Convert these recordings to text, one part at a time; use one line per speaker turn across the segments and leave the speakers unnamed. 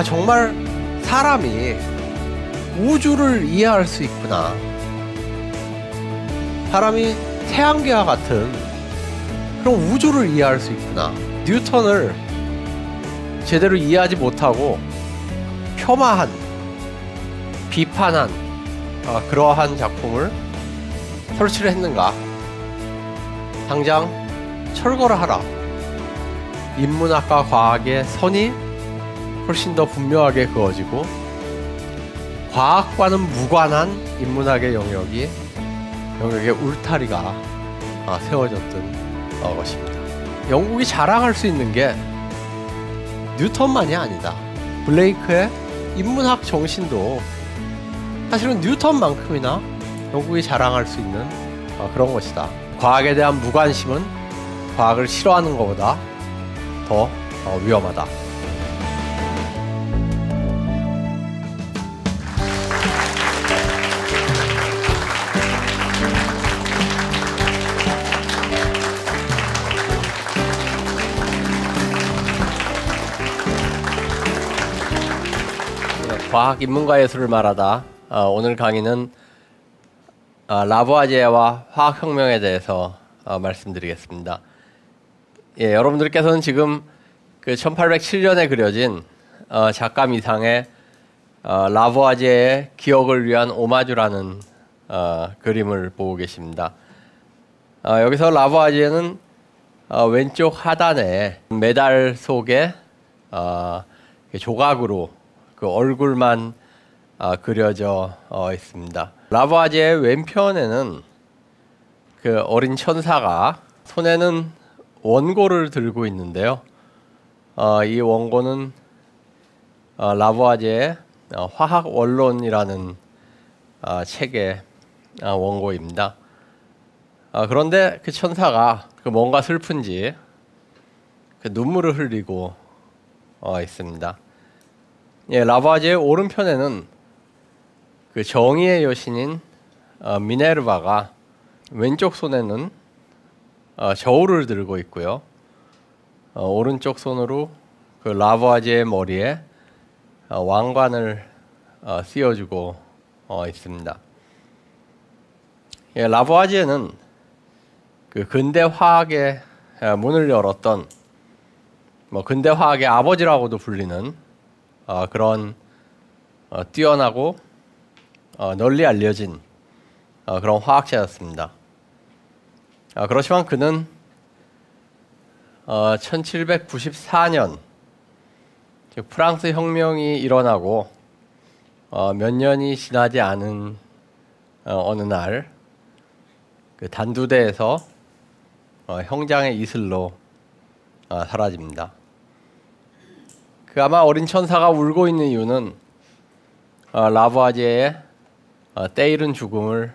정말 사람이 우주를 이해할 수 있구나. 사람이 태양계와 같은 그런 우주를 이해할 수 있구나. 뉴턴을 제대로 이해하지 못하고 폄하한, 비판한 그러한 작품을 설치를 했는가? 당장 철거를 하라. 인문학과 과학의 선이 훨씬 더 분명하게 그어지고 과학과는 무관한 인문학의 영역에 울타리가 세워졌던 것입니다. 영국이 자랑할 수 있는 게 뉴턴만이 아니다. 블레이크의 인문학 정신도 사실은 뉴턴만큼이나 영국이 자랑할 수 있는 그런 것이다. 과학에 대한 무관심은 과학을 싫어하는 것보다 더 위험하다. 과학 인문과 예술을 말하다. 오늘 강의는 라부아제와 화학혁명에 대해서 말씀드리겠습니다. 여러분들께서는 지금 그 1807년에 그려진 작가미상의 라부아제의 기억을 위한 오마주라는 그림을 보고 계십니다. 여기서 라부아제는 왼쪽 하단에 메달 속에 조각으로 그 얼굴만 그려져 있습니다. 라부아제의 왼편에는 그 어린 천사가 손에는 원고를 들고 있는데요. 이 원고는 라부아제의 화학 원론이라는 책의 원고입니다. 그런데 그 천사가 뭔가 슬픈지 그 눈물을 흘리고 있습니다. 라부아제의 오른편에는 그 정의의 여신인 미네르바가 왼쪽 손에는 저울을 들고 있고요. 오른쪽 손으로 그 라부아제의 머리에 왕관을 씌워주고 있습니다. 라부아제는 그 근대 화학의 문을 열었던 근대 화학의 아버지라고도 불리는 그런 뛰어나고 널리 알려진 그런 화학자였습니다. 그렇지만 그는 1794년 프랑스 혁명이 일어나고 몇 년이 지나지 않은 어느 날 그 단두대에서 형장의 이슬로 사라집니다. 그 아마 어린 천사가 울고 있는 이유는 라부아제의 때이른 죽음을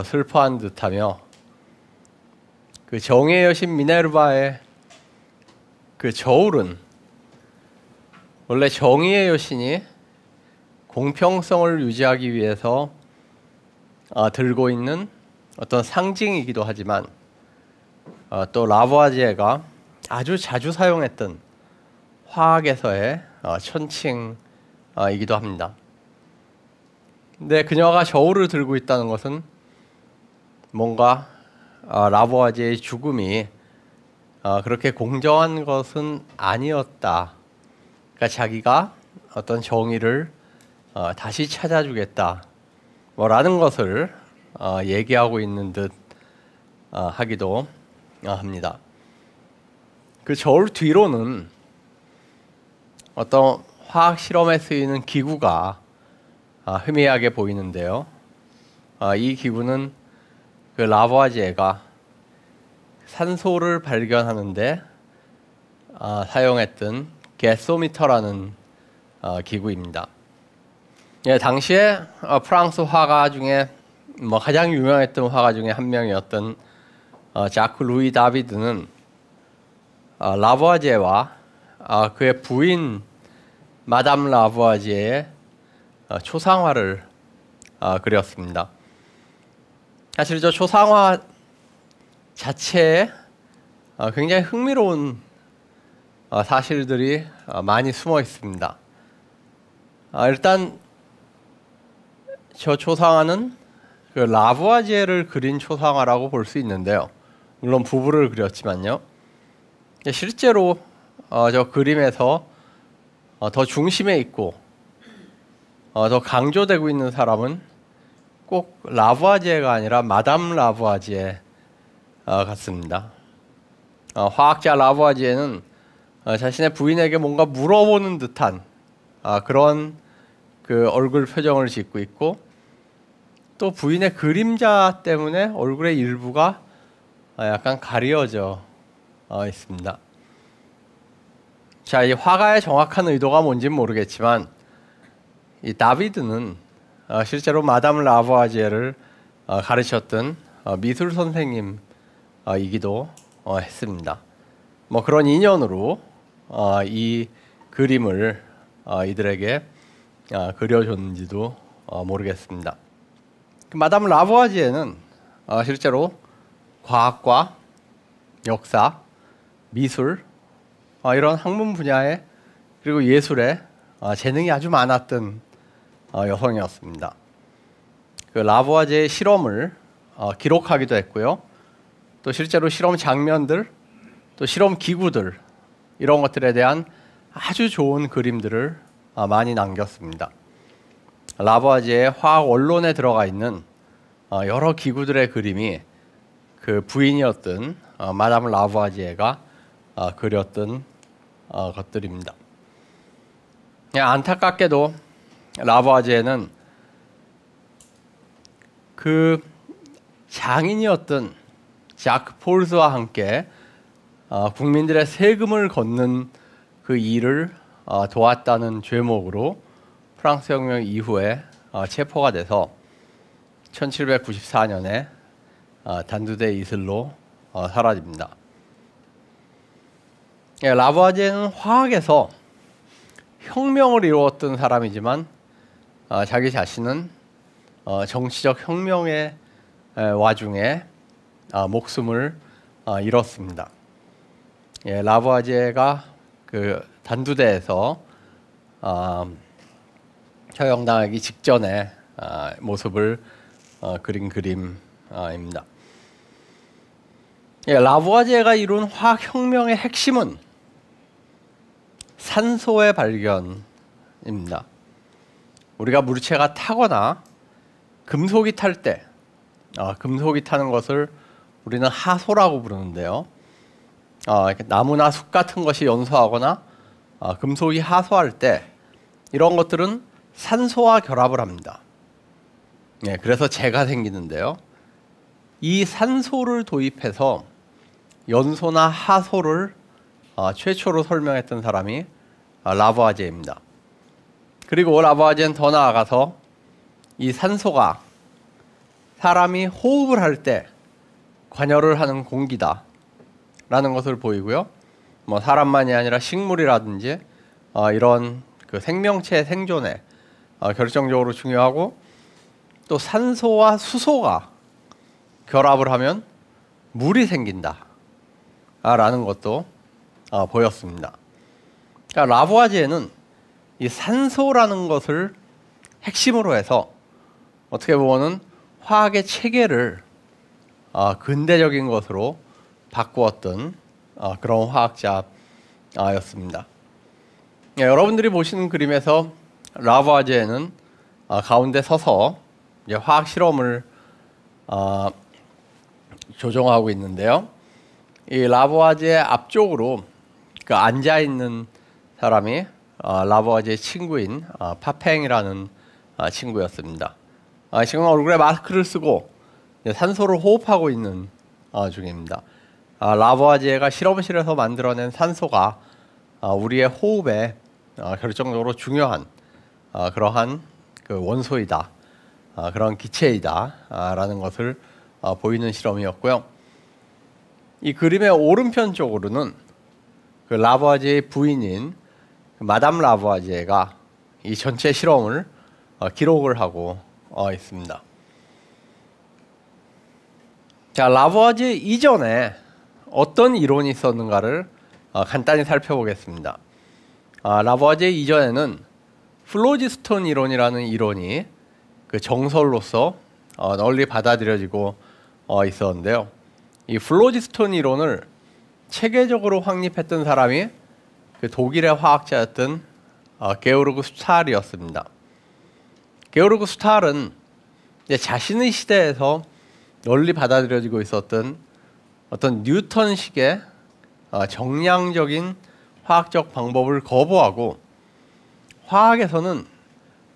슬퍼한 듯하며 그 정의의 여신 미네르바의 그 저울은 원래 정의의 여신이 공평성을 유지하기 위해서 들고 있는 어떤 상징이기도 하지만 또 라부아제가 아주 자주 사용했던 화학에서의 천칭이기도 합니다. 근데 그녀가 저울을 들고 있다는 것은 뭔가 라부아제의 죽음이 그렇게 공정한 것은 아니었다. 그러니까 자기가 어떤 정의를 다시 찾아주겠다. 라는 것을 얘기하고 있는 듯 하기도 합니다. 그 저울 뒤로는 어떤 화학 실험에 쓰이는 기구가 희미하게 보이는데요. 이 기구는 그 라부아제가 산소를 발견하는데 사용했던 게소미터라는 기구입니다. 당시에 프랑스 화가 중에 가장 유명했던 화가 중에 한 명이었던 자크 루이 다비드는 라부아제와 그의 부인 마담 라부아제의 초상화를 그렸습니다. 사실 저 초상화 자체에 굉장히 흥미로운 사실들이 많이 숨어 있습니다. 일단 저 초상화는 그 라부아지에를 그린 초상화라고 볼 수 있는데요. 물론 부부를 그렸지만요. 실제로 저 그림에서 더 중심에 있고 더 강조되고 있는 사람은 꼭 라부아지에가 아니라 마담 라부아지에 같습니다. 화학자 라부아지에는 자신의 부인에게 뭔가 물어보는 듯한 그런 그 얼굴 표정을 짓고 있고, 또 부인의 그림자 때문에 얼굴의 일부가 약간 가려져 있습니다. 자, 이 화가의 정확한 의도가 뭔지는 모르겠지만 이 다비드는 실제로 마담 라부아지에를 가르쳤던 미술 선생님이기도 했습니다. 뭐 그런 인연으로 이 그림을 이들에게 그려줬는지도 모르겠습니다. 마담 라부아지에는 실제로 과학과 역사, 미술 이런 학문 분야에, 그리고 예술에 재능이 아주 많았던 여성이었습니다. 그 라부아지에의 실험을 기록하기도 했고요. 또 실제로 실험 장면들, 또 실험 기구들, 이런 것들에 대한 아주 좋은 그림들을 많이 남겼습니다. 라부아지에의 화학 원론에 들어가 있는 여러 기구들의 그림이 그 부인이었던 마담 라부아지에가 그렸던 것들입니다. 안타깝게도 라부아지에는 그 장인이었던 자크 폴스와 함께 국민들의 세금을 걷는 그 일을 도왔다는 죄목으로 프랑스 혁명 이후에 체포가 돼서 1794년에 단두대 이슬로 사라집니다. 라부아지에는 화학에서 혁명을 이루었던 사람이지만 자기 자신은 정치적 혁명의 와중에 목숨을 잃었습니다. 라부아지에가 그 단두대에서 처형당하기 직전의 모습을 그린 그림입니다. 라부아지에가 이룬 화학혁명의 핵심은 산소의 발견입니다. 우리가 물체가 타거나 금속이 탈 때, 금속이 타는 것을 우리는 하소라고 부르는데요. 나무나 숲 같은 것이 연소하거나 금속이 하소할 때 이런 것들은 산소와 결합을 합니다. 그래서 재가 생기는데요. 이 산소를 도입해서 연소나 하소를 최초로 설명했던 사람이 라부아지에입니다. 그리고 라부아지에는 더 나아가서 이 산소가 사람이 호흡을 할 때 관여를 하는 공기다 라는 것을 보이고요. 뭐 사람만이 아니라 식물이라든지 이런 그 생명체 생존에 결정적으로 중요하고, 또 산소와 수소가 결합을 하면 물이 생긴다 라는 것도 보였습니다. 그러니까 라부아지에는 이 산소라는 것을 핵심으로 해서 어떻게 보면은 화학의 체계를 근대적인 것으로 바꾸었던 그런 화학자였습니다. 여러분들이 보시는 그림에서 라부아지에는 가운데 서서 이제 화학 실험을 조종하고 있는데요. 이 라부아지에 앞쪽으로 그 앉아 있는 사람이 라부아지의 친구인 파팽이라는 친구였습니다. 지금 얼굴에 마스크를 쓰고 산소를 호흡하고 있는 중입니다. 라부아지에가 실험실에서 만들어낸 산소가 우리의 호흡에 결정적으로 중요한 그러한 그 원소이다, 그런 기체이다 라는 것을 보이는 실험이었고요. 이 그림의 오른편 쪽으로는 그 라부아지에의 부인인 마담 라부아지에가 이 전체 실험을 기록을 하고 있습니다. 자, 라부아지에 이전에 어떤 이론이 있었는가를 간단히 살펴보겠습니다. 라부아지에 이전에는 플로지스톤 이론이라는 이론이 그 정설로서 널리 받아들여지고 있었는데요. 이 플로지스톤 이론을 체계적으로 확립했던 사람이 그 독일의 화학자였던 게오르그 슈탈이었습니다. 게오르그 슈탈은 자신의 시대에서 널리 받아들여지고 있었던 어떤 뉴턴식의 정량적인 화학적 방법을 거부하고 화학에서는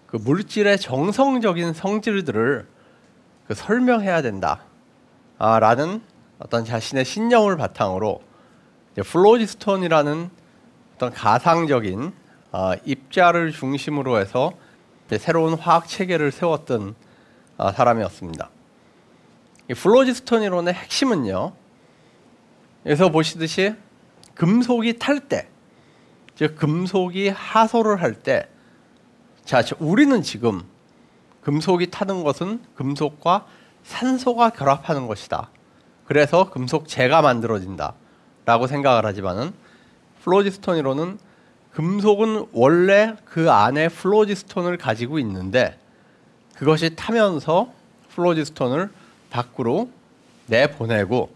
그 물질의 정성적인 성질들을 설명해야 된다 라는 어떤 자신의 신념을 바탕으로 플로지스톤이라는 어떤 가상적인 입자를 중심으로 해서 새로운 화학 체계를 세웠던 사람이었습니다. 이 플로지스톤 이론의 핵심은요, 여기서 보시듯이 금속이 탈 때, 즉 금속이 하소를 할 때, 자, 우리는 지금 금속이 타는 것은 금속과 산소가 결합하는 것이다. 그래서 금속재가 만들어진다 라고 생각을 하지만은 플로지스톤 이론은 금속은 원래 그 안에 플로지스톤을 가지고 있는데 그것이 타면서 플로지스톤을 밖으로 내보내고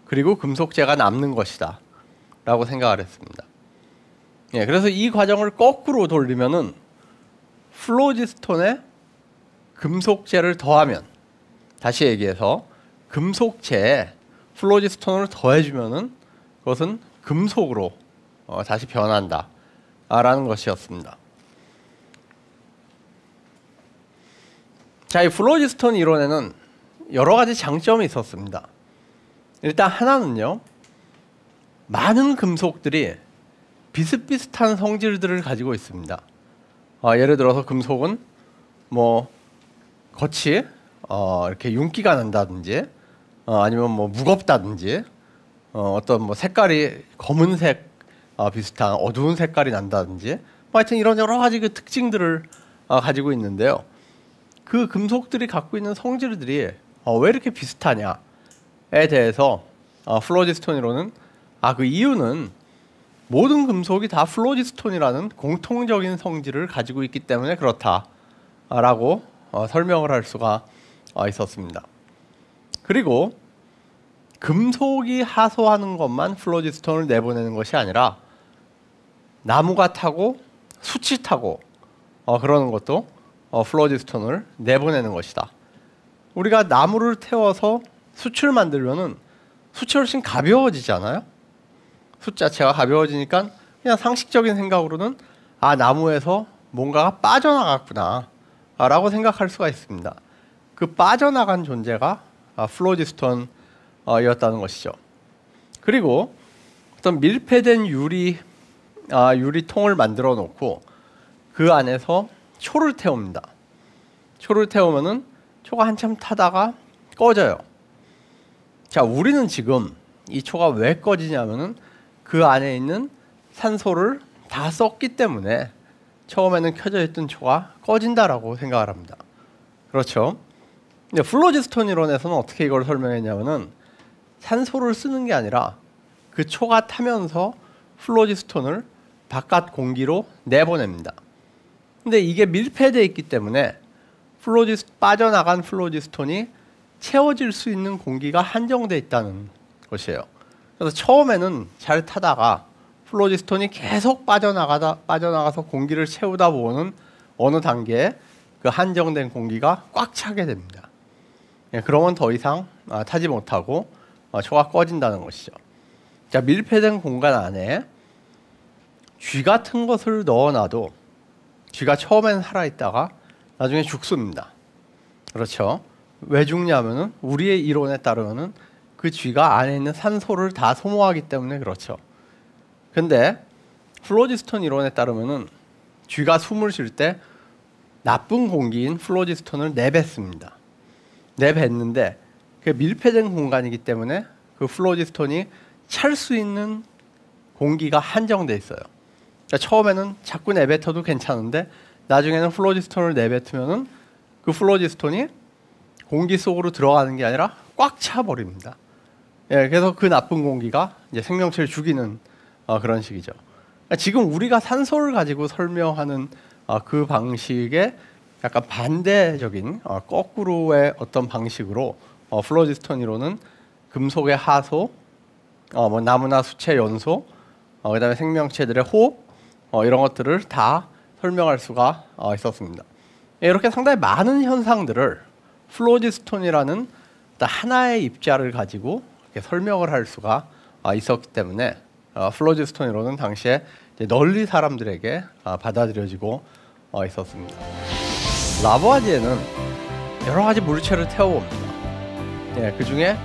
그리고 금속재가 남는 것이다 라고 생각을 했습니다. 예, 그래서 이 과정을 거꾸로 돌리면은 플로지스톤에 금속재를 더하면, 다시 얘기해서 금속재에 플로지스톤을 더해주면은 그것은 금속으로 다시 변한다 라는 것이었습니다. 자, 이 플로지스톤 이론에는 여러 가지 장점이 있었습니다. 일단 하나는요, 많은 금속들이 비슷비슷한 성질들을 가지고 있습니다. 예를 들어서 금속은 뭐 겉이 이렇게 윤기가 난다든지 아니면 뭐 무겁다든지 어떤 뭐 색깔이 검은색 비슷한 어두운 색깔이 난다든지 하여튼 이런 여러 가지 그 특징들을 가지고 있는데요. 그 금속들이 갖고 있는 성질들이 왜 이렇게 비슷하냐에 대해서 플로지스톤 이론은 그 이유는 모든 금속이 다 플로지스톤이라는 공통적인 성질을 가지고 있기 때문에 그렇다라고 설명을 할 수가 있었습니다. 그리고 금속이 하소하는 것만 플로지스톤을 내보내는 것이 아니라 나무가 타고 숯이 타고 그러는 것도 플로지스톤을 내보내는 것이다. 우리가 나무를 태워서 숯을 만들면은 숯이 훨씬 가벼워지잖아요. 숯 자체가 가벼워지니까 그냥 상식적인 생각으로는 나무에서 뭔가가 빠져나갔구나 라고 생각할 수가 있습니다. 그 빠져나간 존재가 플로지스톤이었다는 것이죠. 그리고 어떤 밀폐된 유리통을 만들어 놓고 그 안에서 초를 태웁니다. 초를 태우면은 초가 한참 타다가 꺼져요. 자, 우리는 지금 이 초가 왜 꺼지냐면은 그 안에 있는 산소를 다 썼기 때문에 처음에는 켜져 있던 초가 꺼진다라고 생각을 합니다. 그렇죠? 근데 플로지스톤 이론에서는 어떻게 이걸 설명했냐면은 산소를 쓰는 게 아니라 그 초가 타면서 플로지스톤을 바깥 공기로 내보냅니다. 근데 이게 밀폐되어 있기 때문에 빠져나간 플로지스톤이 채워질 수 있는 공기가 한정되어 있다는 것이에요. 그래서 처음에는 잘 타다가 플로지스톤이 계속 빠져나가서 공기를 채우다 보면 어느 단계에 그 한정된 공기가 꽉 차게 됩니다. 그러면 더 이상 타지 못하고 초가 꺼진다는 것이죠. 자, 밀폐된 공간 안에 쥐 같은 것을 넣어놔도 쥐가 처음에는 살아있다가 나중에 죽습니다. 그렇죠? 왜 죽냐면은 우리의 이론에 따르면은 그 쥐가 안에 있는 산소를 다 소모하기 때문에 그렇죠. 근데 플로지스톤 이론에 따르면은 쥐가 숨을 쉴 때 나쁜 공기인 플로지스톤을 내뱉습니다. 내뱉는데 그 밀폐된 공간이기 때문에 그 플로지스톤이 찰 수 있는 공기가 한정돼 있어요. 그러니까 처음에는 자꾸 내뱉어도 괜찮은데 나중에는 플로지스톤을 내뱉으면은 그 플로지스톤이 공기 속으로 들어가는 게 아니라 꽉 차버립니다. 그래서 그 나쁜 공기가 이제 생명체를 죽이는 그런 식이죠. 그러니까 지금 우리가 산소를 가지고 설명하는 그 방식의 약간 반대적인 거꾸로의 어떤 방식으로 플로지스톤 이론은 금속의 하소, 뭐 나무나 수체 연소, 그다음에 생명체들의 호흡 이런 것들을 다 설명할 수가 있었습니다. 이렇게 상당히 많은 현상들을 플로지스톤이라는 하나의 입자를 가지고 이렇게 설명을 할 수가 있었기 때문에 플로지스톤 이론은 당시에 이제 널리 사람들에게 받아들여지고 있었습니다. 라보아지에는 여러 가지 물체를 태워봅니다. 그 중에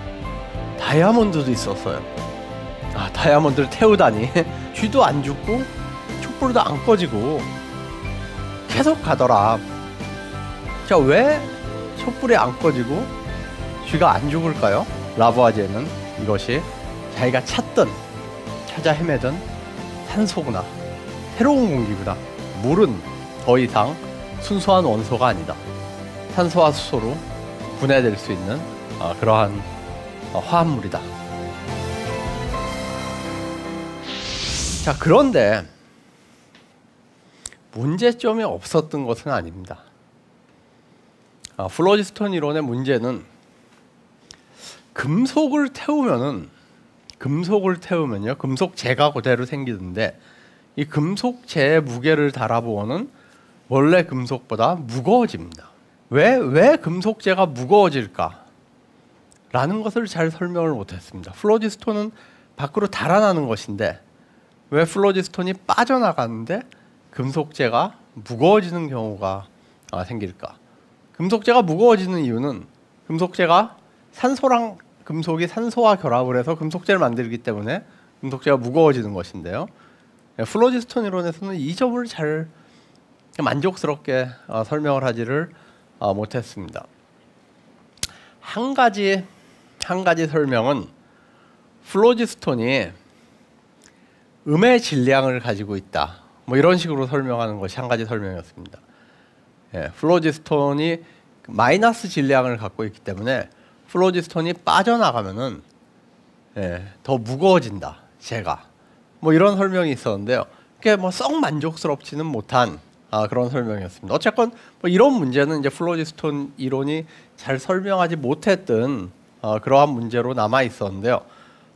다이아몬드도 있었어요. 다이아몬드를 태우다니 쥐도 안 죽고 촛불도 안 꺼지고 계속 가더라. 자, 왜 촛불이 안 꺼지고 쥐가 안 죽을까요? 라보아지에는 이것이 자기가 찾아 헤매던 산소구나, 새로운 공기구나. 물은 더 이상 순수한 원소가 아니다. 산소와 수소로 분해될 수 있는 그러한 화합물이다. 자, 그런데 문제점이 없었던 것은 아닙니다. 플로지스톤 이론의 문제는 금속을 태우면요, 금속재가 그대로 생기는데 이 금속재의 무게를 달아보면 원래 금속보다 무거워집니다. 왜 금속재가 무거워질까? 라는 것을 잘 설명을 못했습니다. 플로지스톤은 밖으로 달아나는 것인데 왜 플로지스톤이 빠져나가는데 금속재가 무거워지는 경우가 생길까? 금속재가 무거워지는 이유는 금속재가 금속이 산소와 결합을 해서 금속재를 만들기 때문에 금속재가 무거워지는 것인데요. 플로지스톤 이론에서는 이 점을 잘 만족스럽게 설명을 하지를 못했습니다. 한 가지 설명은 플로지스톤이 음의 질량을 가지고 있다. 뭐 이런 식으로 설명하는 것이 한 가지 설명이었습니다. 플로지스톤이 마이너스 질량을 갖고 있기 때문에 플로지스톤이 빠져나가면은 더 무거워진다. 재가. 뭐 이런 설명이 있었는데요. 그게 뭐 썩 만족스럽지는 못한 그런 설명이었습니다. 어쨌건 뭐 이런 문제는 이제 플로지스톤 이론이 잘 설명하지 못했던 그러한 문제로 남아 있었는데요.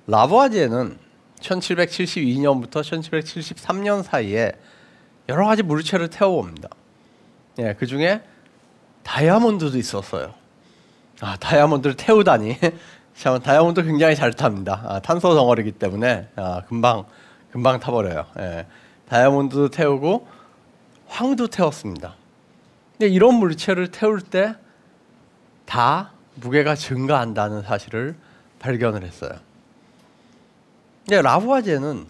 라보아지에는 1772년부터 1773년 사이에 여러 가지 물체를 태워봅니다. 그 중에 다이아몬드도 있었어요. 다이아몬드를 태우다니. 참, 다이아몬드 굉장히 잘 탑니다. 탄소 덩어리이기 때문에 금방 타버려요. 다이아몬드도 태우고 황도 태웠습니다. 근데 이런 물체를 태울 때 다 무게가 증가한다는 사실을 발견을 했어요. 근데 라보아지에는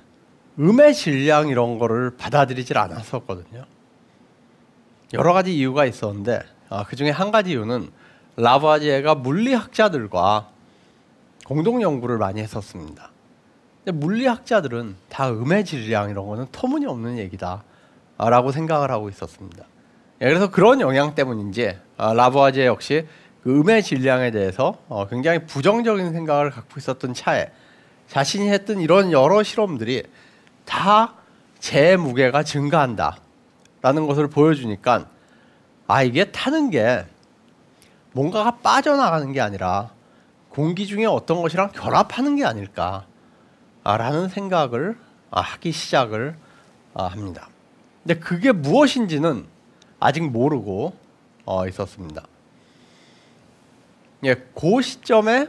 음의 질량 이런 거를 받아들이질 않았었거든요. 여러 가지 이유가 있었는데 그 중에 한 가지 이유는 라보아지에가 물리학자들과 공동 연구를 많이 했었습니다. 근데 물리학자들은 다 음의 질량 이런 거는 터무니없는 얘기다 라고 생각을 하고 있었습니다. 그래서 그런 영향 때문인지 라보아지에 역시 그 음의 질량에 대해서 굉장히 부정적인 생각을 갖고 있었던 차에 자신이 했던 이런 여러 실험들이 다 재 무게가 증가한다 라는 것을 보여주니까 이게 타는 게 뭔가가 빠져나가는 게 아니라 공기 중에 어떤 것이랑 결합하는 게 아닐까 라는 생각을 하기 시작을 합니다. 근데 그게 무엇인지는 아직 모르고 있었습니다. 그 시점에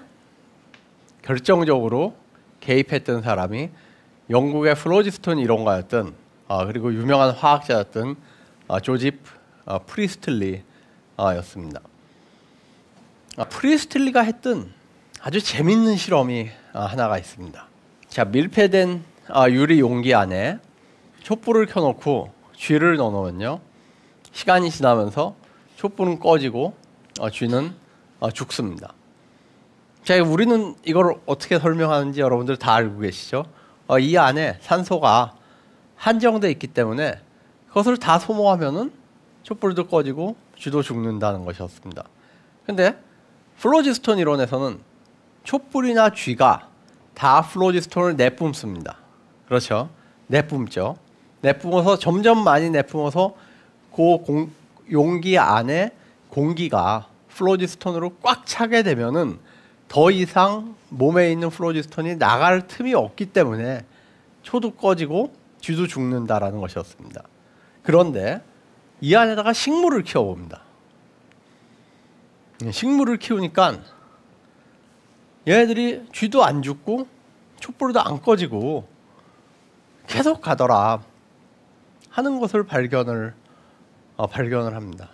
결정적으로 개입했던 사람이 영국의 플로지스톤 이론가였던 그리고 유명한 화학자였던 조집 프리스틀리였습니다. 프리스틀리가 했던 아주 재밌는 실험이 하나가 있습니다. 자, 밀폐된 유리 용기 안에 촛불을 켜놓고 쥐를 넣어놓으면요, 시간이 지나면서 촛불은 꺼지고 쥐는 죽습니다. 자, 우리는 이걸 어떻게 설명하는지 여러분들 다 알고 계시죠? 이 안에 산소가 한정돼 있기 때문에 그것을 다 소모하면은 촛불도 꺼지고 쥐도 죽는다는 것이었습니다. 근데 플로지스톤 이론에서는 촛불이나 쥐가 다 플로지스톤을 내뿜습니다. 그렇죠? 내뿜죠. 내뿜어서 점점 많이 내뿜어서 용기 안에 공기가 플로지스톤으로 꽉 차게 되면은 더 이상 몸에 있는 플로지스톤이 나갈 틈이 없기 때문에 초도 꺼지고 쥐도 죽는다라는 것이었습니다. 그런데 이 안에다가 식물을 키워봅니다. 식물을 키우니까 얘네들이 쥐도 안 죽고 촛불도 안 꺼지고 계속 가더라 하는 것을 발견을 합니다.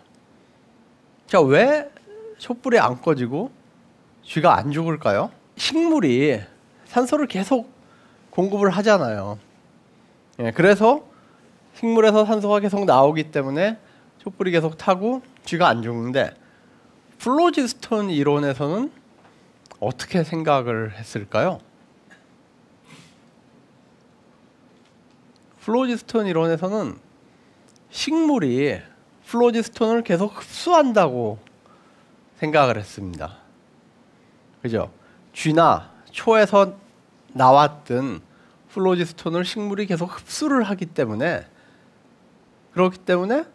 자, 왜 촛불이 안 꺼지고 쥐가 안 죽을까요? 식물이 산소를 계속 공급을 하잖아요. 예, 그래서 식물에서 산소가 계속 나오기 때문에 촛불이 계속 타고 쥐가 안 죽는데 플로지스톤 이론에서는 어떻게 생각을 했을까요? 플로지스톤 이론에서는 식물이 플로지스톤을 계속 흡수한다고 생각을 했습니다. 그죠? 쥐나 초에서 나왔던 플로지스톤을 식물이 계속 흡수를 하기 때문에 그렇기 때문에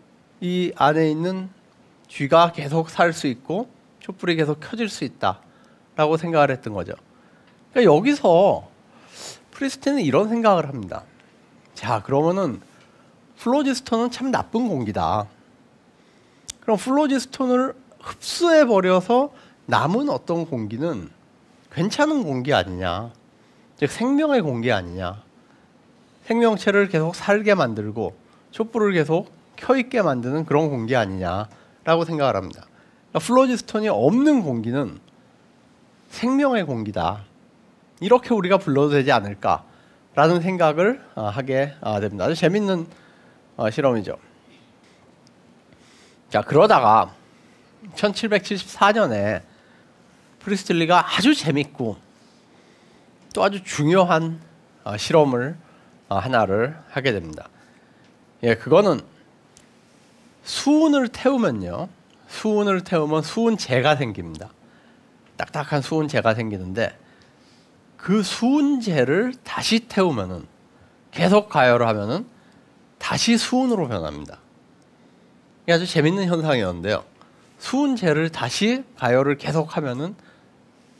이 안에 있는 쥐가 계속 살 수 있고 촛불이 계속 켜질 수 있다라고 생각을 했던 거죠. 그러니까 여기서 프리스틴은 이런 생각을 합니다. 자, 그러면은 플로지스톤은 참 나쁜 공기다. 그럼 플로지스톤을 흡수해 버려서 남은 어떤 공기는 괜찮은 공기 아니냐, 즉 생명의 공기 아니냐, 생명체를 계속 살게 만들고 촛불을 계속 켜있게 만드는 그런 공기 아니냐라고 생각을 합니다. 그러니까 플로지스톤이 없는 공기는 생명의 공기다, 이렇게 우리가 불러도 되지 않을까라는 생각을 하게 됩니다. 아주 재밌는 실험이죠. 자, 그러다가 1774년에 프리스틀리가 아주 재밌고 또 아주 중요한 실험을 하나를 하게 됩니다. 예, 그거는 수은을 태우면요, 수은을 태우면 수은재가 생깁니다. 딱딱한 수은재가 생기는데 그 수은재를 다시 태우면은, 계속 가열을 하면은 다시 수은으로 변합니다. 이게 아주 재밌는 현상이었는데요. 수은재를 다시 가열을 계속하면은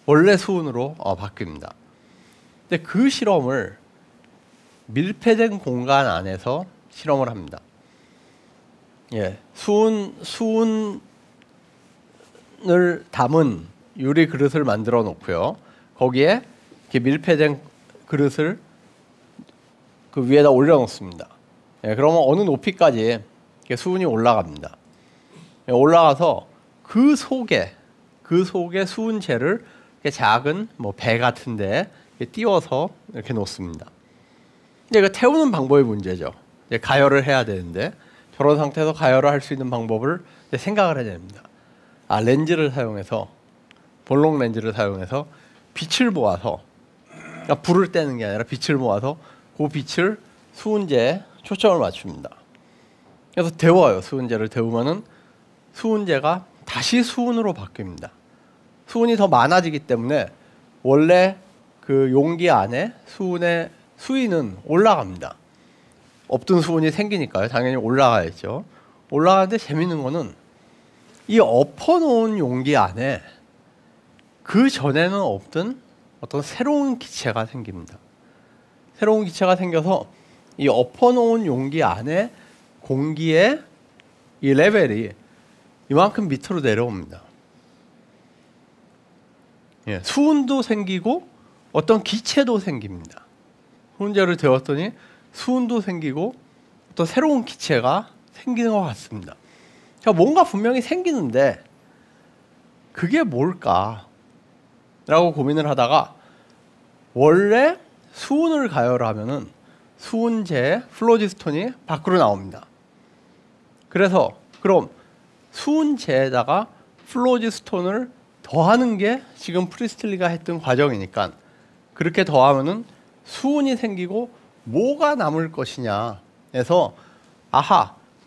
원래 수은으로 바뀝니다. 근데 그 실험을 밀폐된 공간 안에서 실험을 합니다. 예, 수은을 담은 유리 그릇을 만들어 놓고요. 거기에 이렇게 밀폐된 그릇을 그 위에다 올려 놓습니다. 예, 그러면 어느 높이까지 수은이 올라갑니다. 예, 올라가서 그 속에 수은재를 작은 배 같은데 띄워서 이렇게 놓습니다. 근데 이거 태우는 방법이 문제죠. 가열을 해야 되는데 저런 상태에서 가열을 할 수 있는 방법을 생각을 해야 됩니다. 렌즈를 사용해서, 볼록 렌즈를 사용해서 빛을 모아서, 그러니까 불을 떼는 게 아니라 빛을 모아서 그 빛을 수은재에 초점을 맞춥니다. 그래서 데워요. 수은재를 데우면은 수은재가 다시 수은으로 바뀝니다. 수은이 더 많아지기 때문에 원래 그 용기 안에 수위는 올라갑니다. 없던 수은이 생기니까요. 당연히 올라가야죠. 올라가는데 재밌는 거는 이 엎어놓은 용기 안에 그 전에는 없던 어떤 새로운 기체가 생깁니다. 새로운 기체가 생겨서 이 엎어놓은 용기 안에 공기의 이 레벨이 이만큼 밑으로 내려옵니다. 예, 수은도 생기고 어떤 기체도 생깁니다. 수은재를 데웠더니 수은도 생기고 또 새로운 기체가 생기는 것 같습니다. 자, 뭔가 분명히 생기는데 그게 뭘까? 라고 고민을 하다가 원래 수은을 가열하면은 수은재의 플로지스톤이 밖으로 나옵니다. 그래서 그럼 수은재에다가 플로지스톤을 더하는 게 지금 프리스틀리가 했던 과정이니까 그렇게 더하면은 수은이 생기고 뭐가 남을 것이냐 해서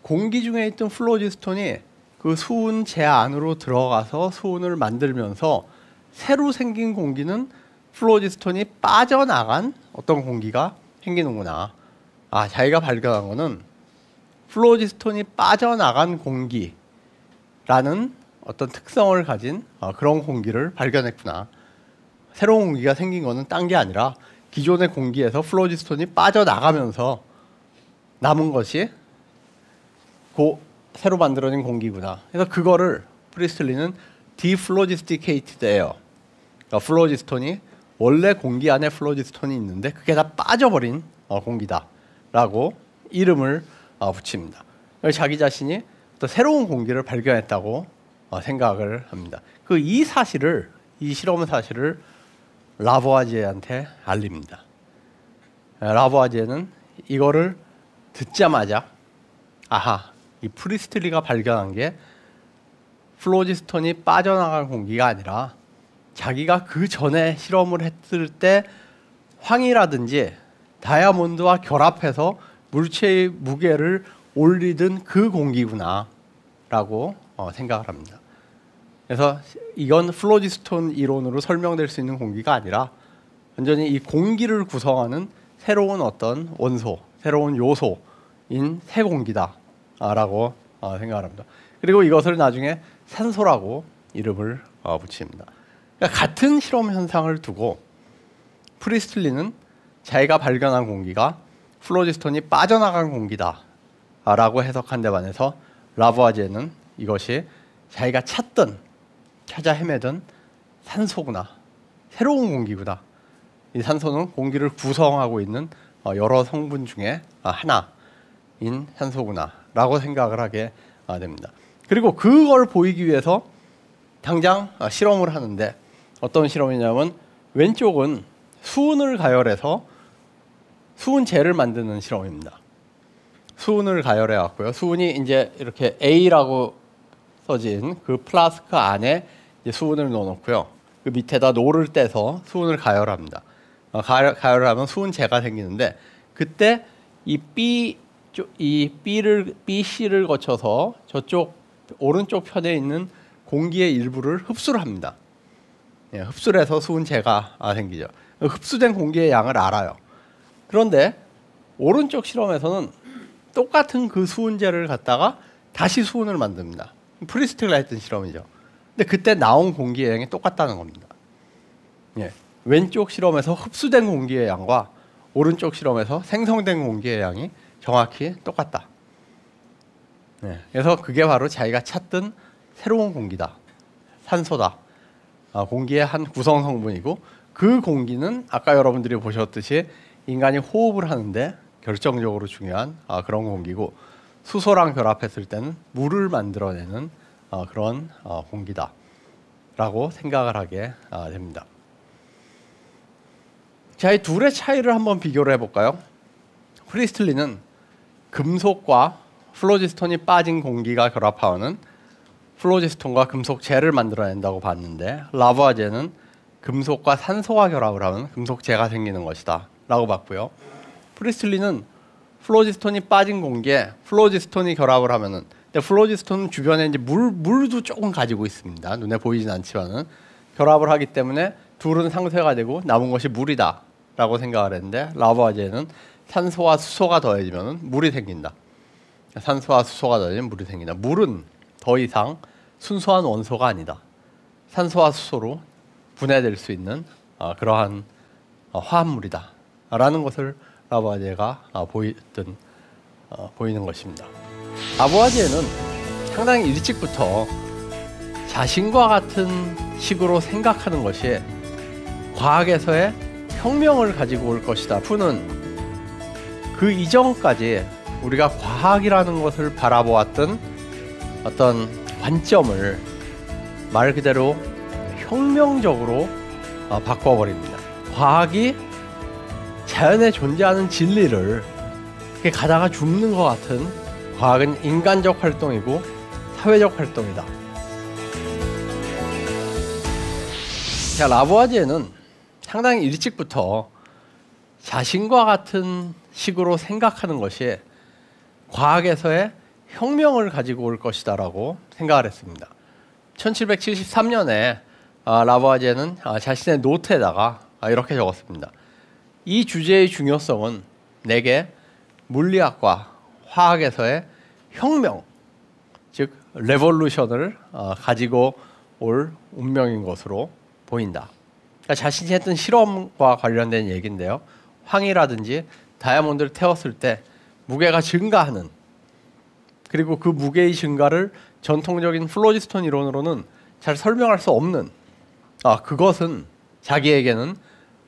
공기 중에 있던 플로지스톤이 그 수은재 안으로 들어가서 수은을 만들면서 새로 생긴 공기는 플로지스톤이 빠져나간 어떤 공기가 생기는구나. 자기가 발견한 거는 플로지스톤이 빠져나간 공기라는 어떤 특성을 가진 그런 공기를 발견했구나. 새로운 공기가 생긴 거는 딴 게 아니라 기존의 공기에서 플로지스톤이 빠져나가면서 남은 것이 새로 만들어진 공기구나. 그래서 그거를 프리스틀리는 디플로지스티케이티드 에어, 그러니까 플로지스톤이 원래 공기 안에 플로지스톤이 있는데 그게 다 빠져버린 공기다라고 이름을 붙입니다. 자기 자신이 또 새로운 공기를 발견했다고 생각을 합니다. 이 실험 사실을 라보아지에한테 알립니다. 라보아지에는 이거를 듣자마자 아하, 이 프리스틀리가 발견한 게 플로지스톤이 빠져나간 공기가 아니라 자기가 그 전에 실험을 했을 때 황이라든지 다이아몬드와 결합해서 물체의 무게를 올리던 그 공기구나 라고 생각을 합니다. 그래서 이건 플로지스톤 이론으로 설명될 수 있는 공기가 아니라 완전히 이 공기를 구성하는 새로운 어떤 원소, 새로운 요소인 새 공기다 라고 생각을 합니다. 그리고 이것을 나중에 산소라고 이름을 붙입니다. 그러니까 같은 실험 현상을 두고 프리스틀리는 자기가 발견한 공기가 플로지스톤이 빠져나간 공기다 라고 해석한 데 반해서 라보아지에는 이것이 자기가 찾아 헤매던 산소구나, 새로운 공기구나. 이 산소는 공기를 구성하고 있는 여러 성분 중에 하나인 산소구나 라고 생각을 하게 됩니다. 그리고 그걸 보이기 위해서 당장 실험을 하는데 어떤 실험이냐면 왼쪽은 수은을 가열해서 수은제를 만드는 실험입니다. 수은을 가열해 왔고요. 수은이 이제 이렇게 A라고 써진 그 플라스크 안에 이제 수은을 넣어놓고요. 그 밑에다 노를 떼서 수은을 가열합니다. 가열을 하면 수은제가 생기는데 그때 이 BC를 거쳐서 저쪽 오른쪽 편에 있는 공기의 일부를 흡수를 합니다. 흡수를 해서 수은제가 생기죠. 흡수된 공기의 양을 알아요. 그런데 오른쪽 실험에서는 똑같은 그 수은제를 갖다가 다시 수은을 만듭니다. 프리스틀리가 했던 실험이죠. 근데 그때 나온 공기의 양이 똑같다는 겁니다. 왼쪽 실험에서 흡수된 공기의 양과 오른쪽 실험에서 생성된 공기의 양이 정확히 똑같다. 그래서 그게 바로 자기가 찾던 새로운 공기다. 산소다. 공기의 한 구성 성분이고 그 공기는 아까 여러분들이 보셨듯이 인간이 호흡을 하는데 결정적으로 중요한 그런 공기고 수소랑 결합했을 때는 물을 만들어내는 그런 공기다 라고 생각을 하게 됩니다. 자, 이 둘의 차이를 한번 비교를 해볼까요? 프리스틀리는 금속과 플로지스톤이 빠진 공기가 결합하는 플로지스톤과 금속재를 만들어낸다고 봤는데 라보아지에는 금속과 산소가 결합을 하면 금속재가 생기는 것이다 라고 봤고요. 프리스틀리는 플로지스톤이 빠진 공기에 플로지스톤이 결합을 하면은, 근데 플로지스톤은 주변에 이제 물도 조금 가지고 있습니다. 눈에 보이진 않지만은 결합을 하기 때문에 둘은 상쇄가 되고 남은 것이 물이다 라고 생각을 했는데 라보아지에는 산소와 수소가 더해지면 물이 생긴다. 산소와 수소가 더해지면 물이 생긴다. 물은 더 이상 순수한 원소가 아니다. 산소와 수소로 분해될 수 있는 화합물이다 라는 것을 라보아지에가 보이는 것입니다. 라보아지에는 상당히 일찍부터 자신과 같은 식으로 생각하는 것이 과학에서의 혁명을 가지고 올 것이다 푸는, 그 이전까지 우리가 과학이라는 것을 바라보았던 어떤 관점을 말 그대로 혁명적으로 바꿔버립니다. 과학이 자연에 존재하는 진리를 이렇게 가다가 줍는 것 같은, 과학은 인간적 활동이고 사회적 활동이다. 자, 라보아지에는 상당히 일찍부터 자신과 같은 식으로 생각하는 것이 과학에서의 혁명을 가지고 올 것이다 라고 생각을 했습니다. 1773년에 라보아지에는 자신의 노트에다가 이렇게 적었습니다. 이 주제의 중요성은 내게 물리학과 화학에서의 혁명, 즉 레볼루션을 가지고 올 운명인 것으로 보인다. 그러니까 자신이 했던 실험과 관련된 얘기인데요. 황이라든지 다이아몬드를 태웠을 때 무게가 증가하는, 그리고 그 무게의 증가를 전통적인 플로지스톤 이론으로는 잘 설명할 수 없는, 그것은 자기에게는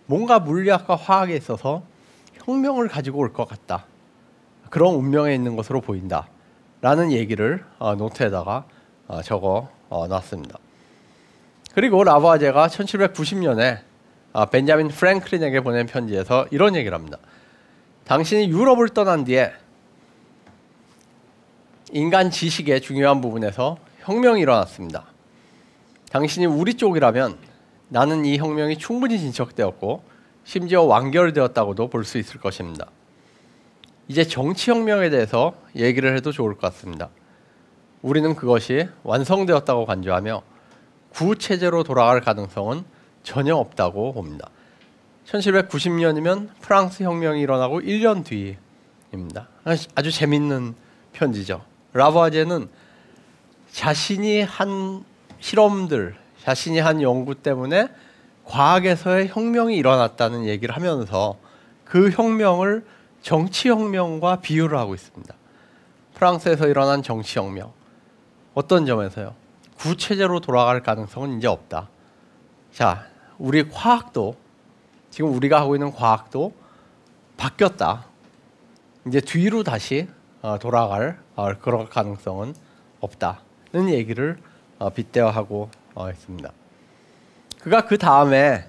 뭔가 물리학과 화학에 있어서 혁명을 가지고 올 것 같다. 그런 운명에 있는 것으로 보인다. 라는 얘기를 노트에다가 적어 놨습니다. 그리고 라부아제가 1790년에 벤자민 프랭클린에게 보낸 편지에서 이런 얘기를 합니다. 당신이 유럽을 떠난 뒤에 인간 지식의 중요한 부분에서 혁명이 일어났습니다. 당신이 우리 쪽이라면 나는 이 혁명이 충분히 진척되었고 심지어 완결되었다고도 볼 수 있을 것입니다. 이제 정치혁명에 대해서 얘기를 해도 좋을 것 같습니다. 우리는 그것이 완성되었다고 간주하며 구체제로 돌아갈 가능성은 전혀 없다고 봅니다. 1790년이면 프랑스 혁명이 일어나고 1년 뒤입니다. 아주 재밌는 편지죠. 라부아제는 자신이 한 실험들, 자신이 한 연구 때문에 과학에서의 혁명이 일어났다는 얘기를 하면서 그 혁명을 정치혁명과 비유를 하고 있습니다. 프랑스에서 일어난 정치혁명, 어떤 점에서요? 구체제로 돌아갈 가능성은 이제 없다. 자, 우리 과학도, 지금 우리가 하고 있는 과학도 바뀌었다. 이제 뒤로 다시 돌아갈 그런 가능성은 없다는 얘기를 빗대어 하고 있습니다. 그가 그 다음에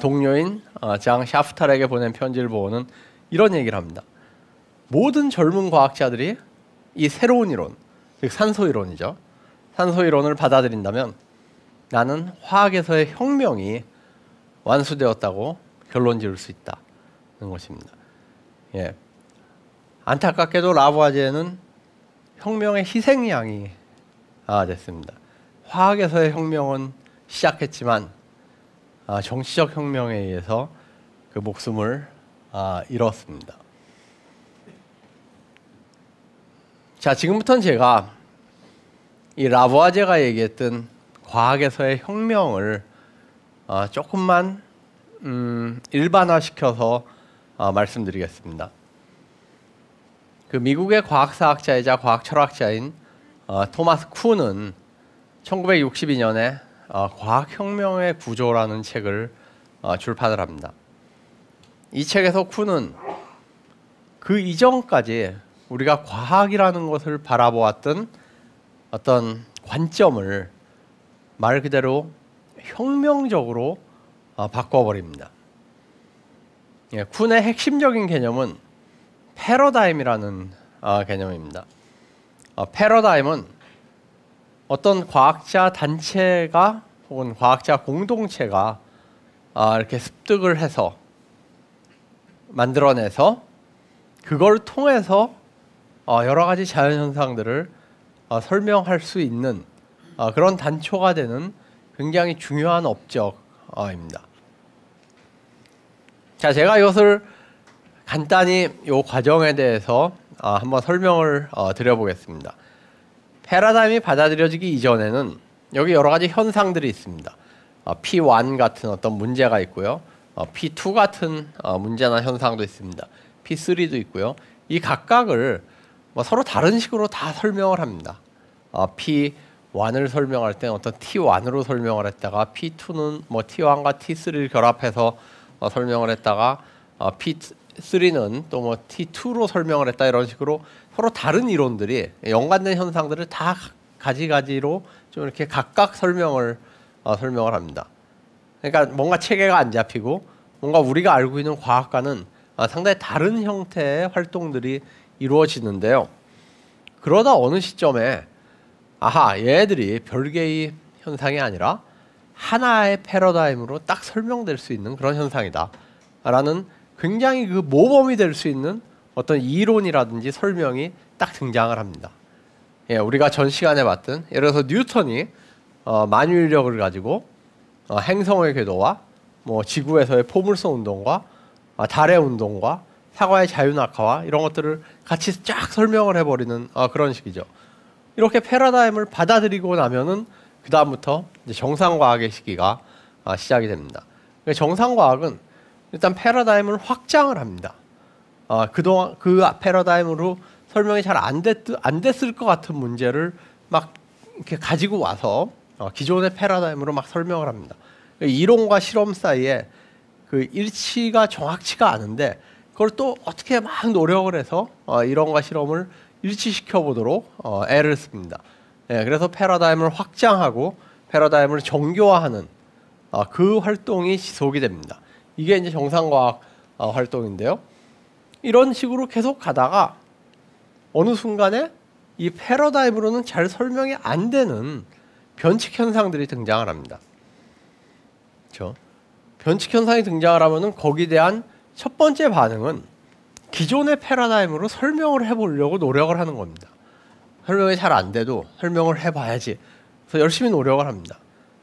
동료인 장 샤프탈에게 보낸 편지를 보고는 이런 얘기를 합니다. 모든 젊은 과학자들이 이 새로운 이론, 즉 산소 이론이죠. 산소 이론을 받아들인다면 나는 화학에서의 혁명이 완수되었다고 결론 지을 수 있다는 것입니다. 예. 안타깝게도 라부아제는 혁명의 희생양이 됐습니다. 화학에서의 혁명은 시작했지만 정치적 혁명에 의해서 그 목숨을 잃었습니다. 자, 지금부터는 제가 이 라부아제가 얘기했던 과학에서의 혁명을 조금만 일반화시켜서 말씀드리겠습니다. 그 미국의 과학사학자이자 과학철학자인 토마스 쿤은 1962년에 과학혁명의 구조라는 책을 출판을 합니다. 이 책에서 쿤은 그 이전까지 우리가 과학이라는 것을 바라보았던 어떤 관점을 말 그대로 혁명적으로 바꿔버립니다. 예, 쿤의 핵심적인 개념은 패러다임이라는 개념입니다. 패러다임은 어떤 과학자 단체가 혹은 과학자 공동체가 이렇게 습득을 해서 만들어내서 그걸 통해서 여러 가지 자연현상들을 설명할 수 있는 그런 단초가 되는 굉장히 중요한 업적입니다. 자, 제가 이것을 간단히 이 과정에 대해서 한번 설명을 드려보겠습니다. 패러다임이 받아들여지기 이전에는 여기 여러 가지 현상들이 있습니다. P1 같은 어떤 문제가 있고요. P2 같은 문제나 현상도 있습니다. P3도 있고요. 이 각각을 서로 다른 식으로 다 설명을 합니다. P1을 설명할 때는 어떤 T1으로 설명을 했다가 P2는 뭐 T1과 T3를 결합해서 설명을 했다가 P3는 또 뭐 T2로 설명을 했다, 이런 식으로 서로 다른 이론들이 연관된 현상들을 다 가지가지로 좀 이렇게 각각 설명을 합니다. 그러니까 뭔가 체계가 안 잡히고 뭔가 우리가 알고 있는 과학과는 상당히 다른 형태의 활동들이 이루어지는데요. 그러다 어느 시점에 얘네들이 별개의 현상이 아니라 하나의 패러다임으로 딱 설명될 수 있는 그런 현상이다 라는 굉장히 그 모범이 될 수 있는 어떤 이론이라든지 설명이 딱 등장을 합니다. 예, 우리가 전 시간에 봤던, 예를 들어서 뉴턴이 만유인력을 가지고 행성의 궤도와 뭐 지구에서의 포물선 운동과 달의 운동과 사과의 자유낙하와 이런 것들을 같이 쫙 설명을 해버리는 그런 식이죠. 이렇게 패러다임을 받아들이고 나면은 그 다음부터 정상과학의 시기가 시작이 됩니다. 정상과학은 일단 패러다임을 확장을 합니다. 그동안 그 패러다임으로 설명이 잘 안 됐을 것 같은 문제를 막 이렇게 가지고 와서 기존의 패러다임으로 막 설명을 합니다. 이론과 실험 사이에 그 일치가 정확치가 않은데 그걸 또 어떻게 막 노력을 해서 이론과 실험을 일치시켜 보도록 애를 씁니다. 그래서 패러다임을 확장하고 패러다임을 정교화하는 그 활동이 지속이 됩니다. 이게 이제 정상과학 활동인데요. 이런 식으로 계속 가다가 어느 순간에 이 패러다임으로는 잘 설명이 안 되는 변칙 현상들이 등장을 합니다. 그렇죠? 변칙 현상이 등장을 하면은 거기에 대한 첫 번째 반응은 기존의 패러다임으로 설명을 해보려고 노력을 하는 겁니다. 설명이 잘 안 돼도 설명을 해봐야지. 그래서 열심히 노력을 합니다.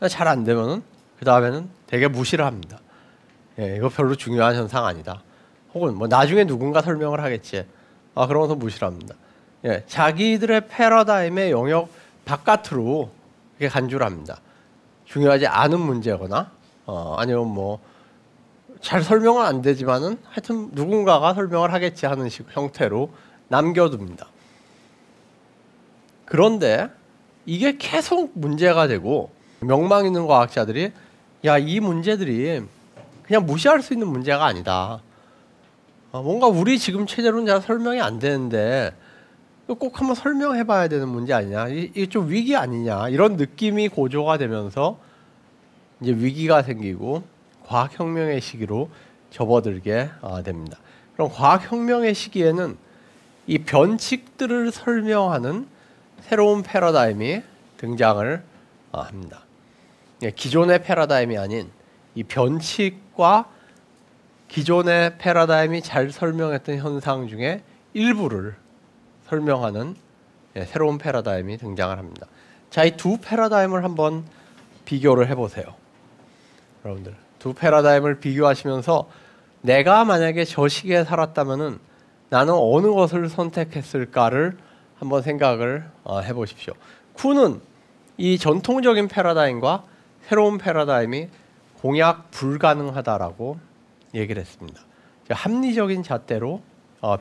잘 안 되면은 그 다음에는 되게 무시를 합니다. 이거 별로 중요한 현상 아니다. 혹은 뭐 나중에 누군가 설명을 하겠지. 그러면서 무시를 합니다. 자기들의 패러다임의 영역 바깥으로 이렇게 간주를 합니다. 중요하지 않은 문제거나 아니면 뭐 잘 설명은 안 되지만은 하여튼 누군가가 설명을 하겠지 하는 형태로 남겨둡니다. 그런데 이게 계속 문제가 되고 명망 있는 과학자들이 이 문제들이 그냥 무시할 수 있는 문제가 아니다. 뭔가 우리 지금 체제로는 잘 설명이 안 되는데 꼭 한번 설명해 봐야 되는 문제 아니냐. 이게 좀 위기 아니냐. 이런 느낌이 고조가 되면서 이제 위기가 생기고 과학혁명의 시기로 접어들게 됩니다. 그럼 과학혁명의 시기에는 이 변칙들을 설명하는 새로운 패러다임이 등장을 합니다. 기존의 패러다임이 아닌 이 변칙과 기존의 패러다임이 잘 설명했던 현상 중에 일부를 설명하는 새로운 패러다임이 등장을 합니다. 자, 이 두 패러다임을 한번 비교를 해보세요. 여러분들 두 패러다임을 비교하시면서 내가 만약에 저 시기에 살았다면은 나는 어느 것을 선택했을까를 한번 생각을 해보십시오. 쿠는 이 전통적인 패러다임과 새로운 패러다임이 공약 불가능하다라고 얘기를 했습니다. 합리적인 잣대로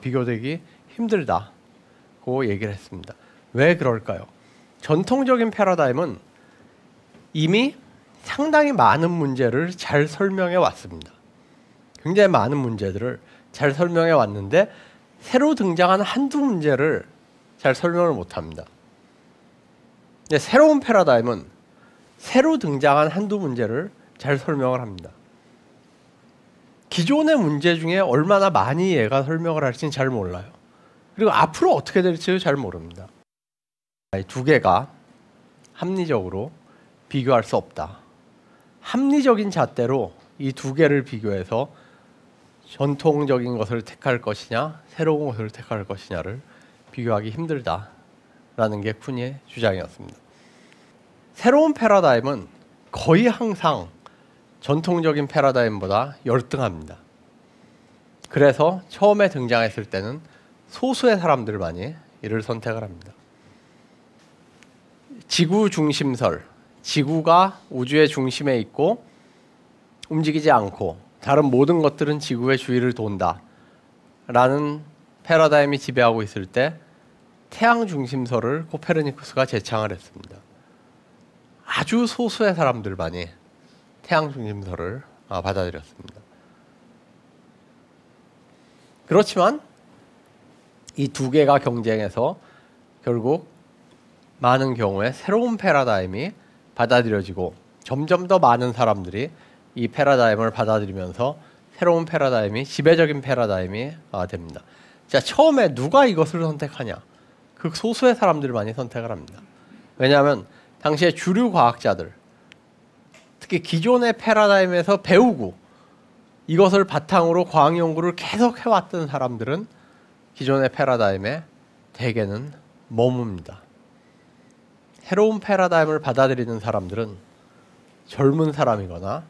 비교되기 힘들다고 얘기를 했습니다. 왜 그럴까요? 전통적인 패러다임은 이미 상당히 많은 문제를 잘 설명해 왔습니다. 굉장히 많은 문제들을 잘 설명해 왔는데 새로 등장한 한두 문제를 잘 설명을 못합니다. 새로운 패러다임은 새로 등장한 한두 문제를 잘 설명을 합니다. 기존의 문제 중에 얼마나 많이 얘가 설명을 할지는 잘 몰라요. 그리고 앞으로 어떻게 될지도 잘 모릅니다. 이 두 개가 합리적으로 비교할 수 없다. 합리적인 잣대로 이 두 개를 비교해서 전통적인 것을 택할 것이냐 새로운 것을 택할 것이냐를 비교하기 힘들다라는 게 쿤의 주장이었습니다. 새로운 패러다임은 거의 항상 전통적인 패러다임보다 열등합니다. 그래서 처음에 등장했을 때는 소수의 사람들만이 이를 선택을 합니다. 지구 중심설, 지구가 우주의 중심에 있고 움직이지 않고 다른 모든 것들은 지구의 주위를 돈다 라는 패러다임이 지배하고 있을 때 태양 중심설을 코페르니쿠스가 제창을 했습니다. 아주 소수의 사람들만이 태양 중심설을 받아들였습니다. 그렇지만 이 두 개가 경쟁해서 결국 많은 경우에 새로운 패러다임이 받아들여지고 점점 더 많은 사람들이 이 패러다임을 받아들이면서 새로운 패러다임이 지배적인 패러다임이 됩니다. 자, 처음에 누가 이것을 선택하냐? 그 소수의 사람들만이 선택을 합니다. 왜냐하면 당시에 주류 과학자들, 특히 기존의 패러다임에서 배우고 이것을 바탕으로 과학 연구를 계속 해왔던 사람들은 기존의 패러다임에 대개는 머뭅니다. 새로운 패러다임을 받아들이는 사람들은 젊은 사람이거나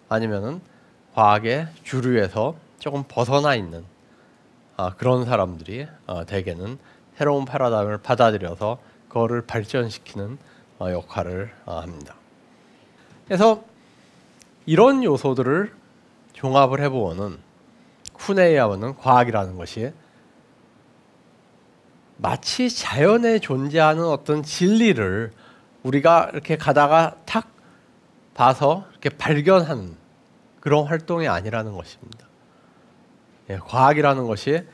아니면은 과학의 주류에서 조금 벗어나 있는 그런 사람들이 대개는 새로운 패러다임을 받아들여서 그거를 발전시키는 역할을 합니다. 그래서 이런 요소들을 종합을 해보면은 쿤에 의하면은 과학이라는 것이 마치 자연에 존재하는 어떤 진리를 우리가 이렇게 가다가 탁 봐서 이렇게 발견하는 그런 활동이 아니라는 것입니다. 예, 과학이라는 것이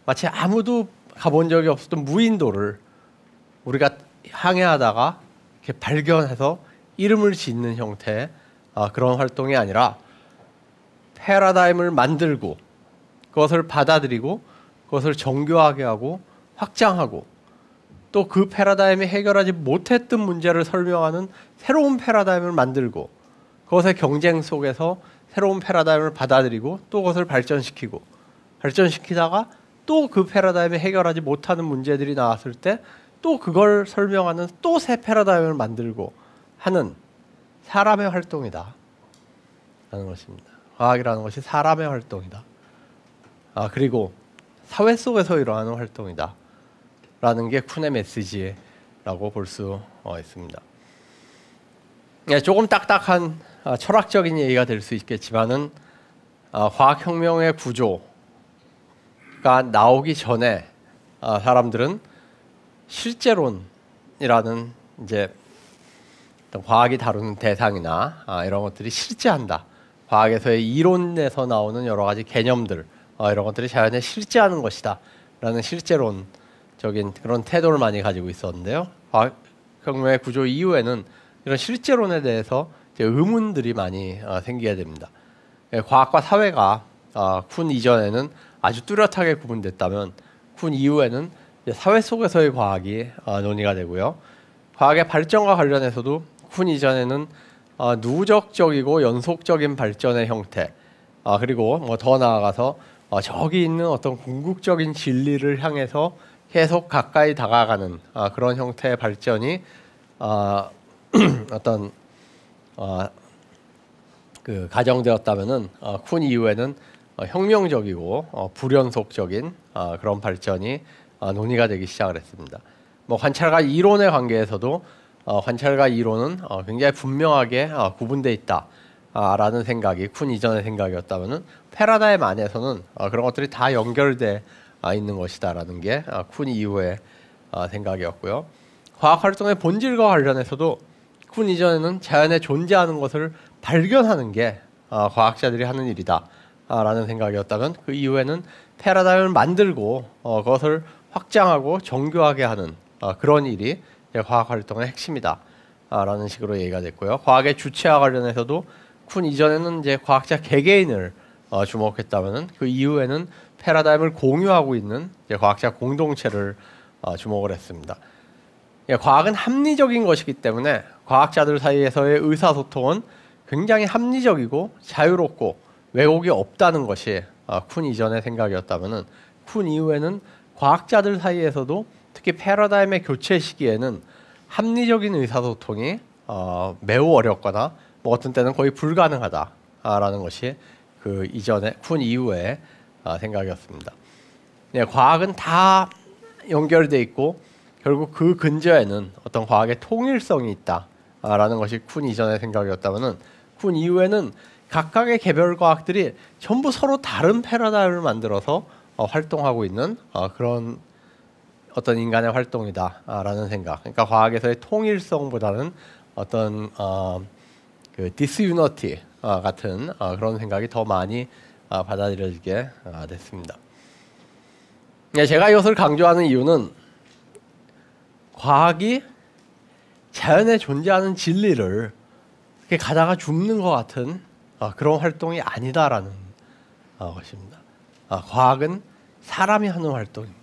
마치 아무도 가본 적이 없었던 무인도를 우리가 항해하다가 이렇게 발견해서 이름을 짓는 형태의 그런 활동이 아니라 패러다임을 만들고 그것을 받아들이고 그것을 정교하게 하고 확장하고 또 그 패러다임이 해결하지 못했던 문제를 설명하는 새로운 패러다임을 만들고 그것의 경쟁 속에서 새로운 패러다임을 받아들이고 또 그것을 발전시키다가 또 그 패러다임이 해결하지 못하는 문제들이 나왔을 때 또 그걸 설명하는 또 새 패러다임을 만들고 하는 사람의 활동이다 라는 것입니다. 과학이라는 것이 사람의 활동이다. 그리고 사회 속에서 일어나는 활동이다 라는 게 쿤의 메시지라고 볼 수 있습니다. 예, 조금 딱딱한 철학적인 얘기가 될 수 있겠지만은 과학혁명의 구조가 나오기 전에 사람들은 실제론이라는 이제 과학이 다루는 대상이나 이런 것들이 실제한다. 과학에서의 이론에서 나오는 여러 가지 개념들 이런 것들이 자연에 실제하는 것이다 라는 실제론적인 그런 태도를 많이 가지고 있었는데요. 과학혁명의 구조 이후에는 이런 실제론에 대해서 이제 의문들이 많이 생기게 됩니다. 과학과 사회가 쿤 이전에는 아주 뚜렷하게 구분됐다면 쿤 이후에는 사회 속에서의 과학이 논의가 되고요. 과학의 발전과 관련해서도 쿤 이전에는 누적적이고 연속적인 발전의 형태 그리고 뭐 더 나아가서 저기 있는 어떤 궁극적인 진리를 향해서 계속 가까이 다가가는 그런 형태의 발전이 어떤 그 가정되었다면은 쿤 이후에는 혁명적이고 불연속적인 그런 발전이 논의가 되기 시작을 했습니다. 뭐 관찰과 이론의 관계에서도 관찰과 이론은 굉장히 분명하게 구분되어 있다라는 생각이 쿤 이전의 생각이었다면은 패러다임 안에서는 그런 것들이 다 연결돼 있는 것이다라는 게 쿤 이후의 생각이었고요. 과학 활동의 본질과 관련해서도 쿤 이전에는 자연에 존재하는 것을 발견하는 게 과학자들이 하는 일이다라는 생각이었다면 그 이후에는 패러다임을 만들고 그것을 확장하고 정교하게 하는 그런 일이 과학 활동의 핵심이다라는 식으로 얘기가 됐고요. 과학의 주체와 관련해서도 쿤 이전에는 이제 과학자 개개인을 주목했다면은 그 이후에는 패러다임을 공유하고 있는 이제 과학자 공동체를 주목을 했습니다. 과학은 합리적인 것이기 때문에 과학자들 사이에서의 의사소통은 굉장히 합리적이고 자유롭고 왜곡이 없다는 것이 쿤 이전의 생각이었다면은 쿤 이후에는 과학자들 사이에서도 특히 패러다임의 교체 시기에는 합리적인 의사소통이 매우 어렵거나 뭐 어떤 때는 거의 불가능하다라는 것이 그 이전에 쿤 이후의 생각이었습니다. 과학은 다 연결돼 있고 결국 그 근저에는 어떤 과학의 통일성이 있다라는 것이 쿤 이전의 생각이었다면은 쿤 이후에는 각각의 개별 과학들이 전부 서로 다른 패러다임을 만들어서 활동하고 있는 그런 어떤 인간의 활동이다라는 생각. 그러니까 과학에서의 통일성보다는 어떤 그 디스유니티 같은 그런 생각이 더 많이 받아들여지게 됐습니다. 제가 이것을 강조하는 이유는 과학이 자연에 존재하는 진리를 이렇게 가다가 줍는 것 같은 그런 활동이 아니다라는 것입니다. 과학은 사람이 하는 활동입니다.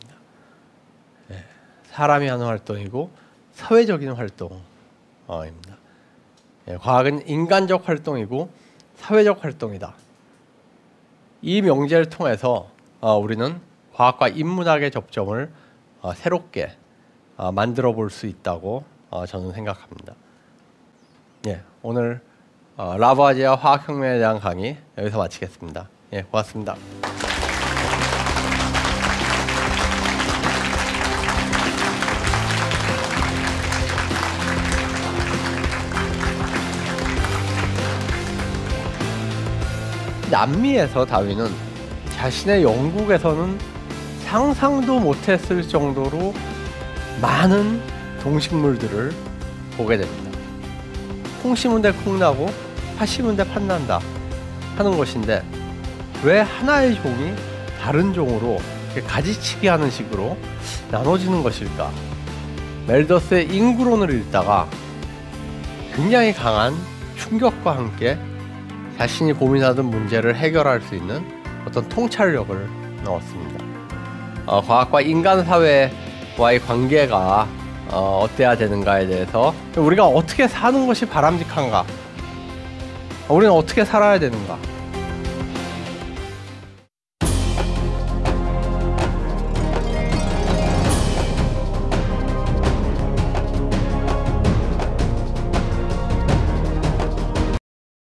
사람이 하는 활동이고 사회적인 활동입니다. 과학은 인간적 활동이고 사회적 활동이다. 이 명제를 통해서 우리는 과학과 인문학의 접점을 새롭게 만들어 볼 수 있다고 저는 생각합니다. 오늘 라부아지에와 화학혁명에 대한 강의 여기서 마치겠습니다. 고맙습니다. 남미에서 다윈은 자신의 영국에서는 상상도 못했을 정도로 많은 동식물들을 보게 됩니다. 콩 심은데 콩 나고 팥 심은데 팥 난다 하는 것인데, 왜 하나의 종이 다른 종으로 가지치기 하는 식으로 나눠지는 것일까? 멜더스의 인구론을 읽다가 굉장히 강한 충격과 함께 자신이 고민하던 문제를 해결할 수 있는 어떤 통찰력을 넣었습니다. 과학과 인간 사회와의 관계가 어때야 되는가에 대해서, 우리가 어떻게 사는 것이 바람직한가, 우리는 어떻게 살아야 되는가,